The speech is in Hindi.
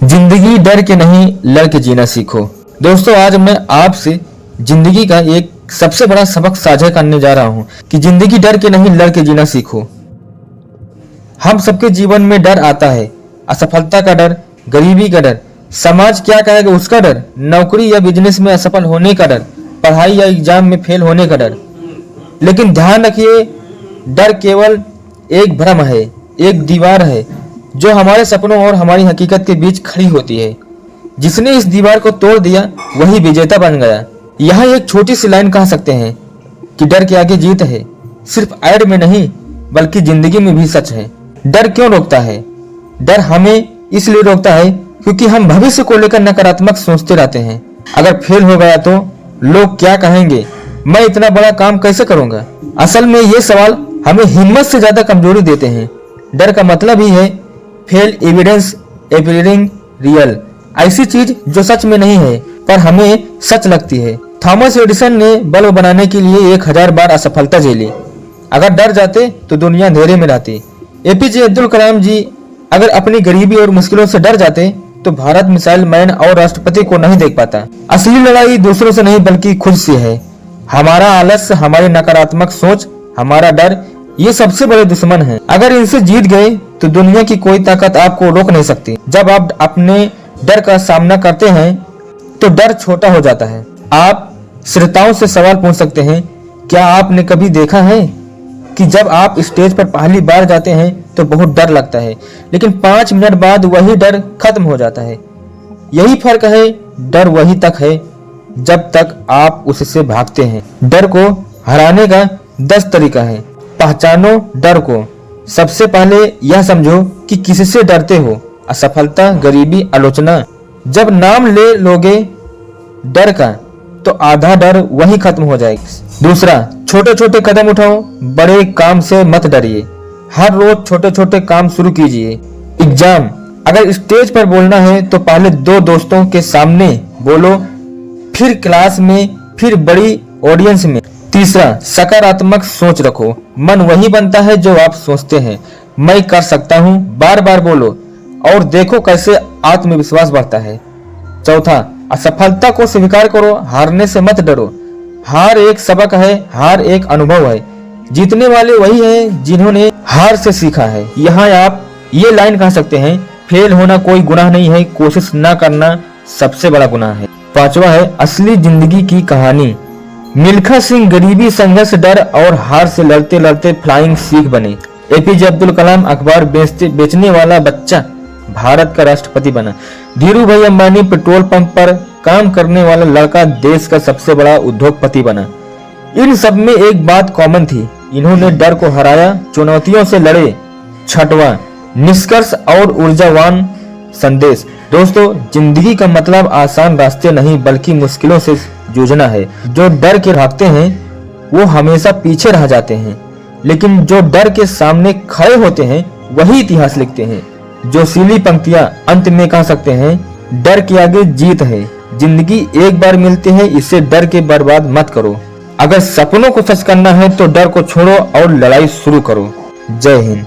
जिंदगी डर के नहीं लड़ के जीना सीखो। दोस्तों, आज मैं आपसे जिंदगी का एक सबसे बड़ा सबक साझा करने जा रहा हूं कि जिंदगी डर के नहीं लड़ के जीना सीखो। हम सबके जीवन में डर आता है। असफलता का डर, गरीबी का डर, समाज क्या कहेगा उसका डर, नौकरी या बिजनेस में असफल होने का डर, पढ़ाई या एग्जाम में फेल होने का डर। लेकिन ध्यान रखिए, डर केवल एक भ्रम है, एक दीवार है जो हमारे सपनों और हमारी हकीकत के बीच खड़ी होती है। जिसने इस दीवार को तोड़ दिया वही विजेता बन गया। यहाँ एक छोटी सी लाइन कह सकते हैं कि डर के आगे जीत है। सिर्फ ऐड में नहीं बल्कि जिंदगी में भी सच है। डर क्यों रोकता है? डर हमें इसलिए रोकता है क्योंकि हम भविष्य को लेकर नकारात्मक सोचते रहते हैं। अगर फेल हो गया तो लोग क्या कहेंगे, मैं इतना बड़ा काम कैसे करूंगा। असल में ये सवाल हमें हिम्मत से ज्यादा कमजोरी देते हैं। डर का मतलब ही है फेल एविडेंस अपीयरिंग रियल, ऐसी चीज जो सच में नहीं है पर हमें सच लगती है। थॉमस एडिसन ने बल्ब बनाने के लिए 1000 बार असफलता झेली। अगर डर जाते तो दुनिया अंधेरे में रहती। एपीजे अब्दुल कलाम जी अगर अपनी गरीबी और मुश्किलों से डर जाते तो भारत मिसाइल मैन और राष्ट्रपति को नहीं देख पाता। असली लड़ाई दूसरों से नहीं बल्कि खुद से है। हमारा आलस्य, हमारी नकारात्मक सोच, हमारा डर, ये सबसे बड़े दुश्मन हैं। अगर इनसे जीत गए तो दुनिया की कोई ताकत आपको रोक नहीं सकती। जब आप अपने डर का सामना करते हैं तो डर छोटा हो जाता है। आप श्रोताओं से सवाल पूछ सकते हैं, क्या आपने कभी देखा है कि जब आप स्टेज पर पहली बार जाते हैं तो बहुत डर लगता है, लेकिन 5 मिनट बाद वही डर खत्म हो जाता है। यही फर्क है, डर वही तक है जब तक आप उससे भागते हैं। डर को हराने का 10 तरीका है। पहचानो डर को। सबसे पहले यह समझो कि किससे डरते हो। असफलता, गरीबी, आलोचना। जब नाम ले लोगे डर का तो आधा डर वही खत्म हो जाएगा। दूसरा, छोटे छोटे कदम उठाओ, बड़े काम से मत डरिए। हर रोज छोटे छोटे काम शुरू कीजिए। एग्जाम, अगर स्टेज पर बोलना है तो पहले 2 दोस्तों के सामने बोलो, फिर क्लास में, फिर बड़ी ऑडियंस में। तीसरा, सकारात्मक सोच रखो। मन वही बनता है जो आप सोचते हैं। मैं कर सकता हूँ बार बार बोलो और देखो कैसे आत्मविश्वास बढ़ता है। चौथा, असफलता को स्वीकार करो, हारने से मत डरो। हार एक सबक है, हार एक अनुभव है। जीतने वाले वही हैं जिन्होंने हार से सीखा है। यहाँ आप ये लाइन कह सकते हैं, फेल होना कोई गुनाह नहीं है, कोशिश न करना सबसे बड़ा गुनाह है। पांचवा है असली जिंदगी की कहानी। मिल्खा सिंह गरीबी, संघर्ष, डर और हार से लड़ते लड़ते फ्लाइंग सिख बने। एपीजे अब्दुल कलाम अखबार बेचने वाला बच्चा भारत का राष्ट्रपति बना। धीरू भाई अंबानी पेट्रोल पंप पर काम करने वाला लड़का देश का सबसे बड़ा उद्योगपति बना। इन सब में एक बात कॉमन थी, इन्होंने डर को हराया, चुनौतियों से लड़े। छठवां, निष्कर्ष और ऊर्जावान संदेश। दोस्तों, जिंदगी का मतलब आसान रास्ते नहीं बल्कि मुश्किलों से जूझना है। जो डर के भागते हैं वो हमेशा पीछे रह जाते हैं, लेकिन जो डर के सामने खड़े होते हैं वही इतिहास लिखते हैं। जोशीली पंक्तियां अंत में कह सकते हैं, डर के आगे जीत है। जिंदगी एक बार मिलती है, इसे डर के बर्बाद मत करो। अगर सपनों को सच करना है तो डर को छोड़ो और लड़ाई शुरू करो। जय हिंद।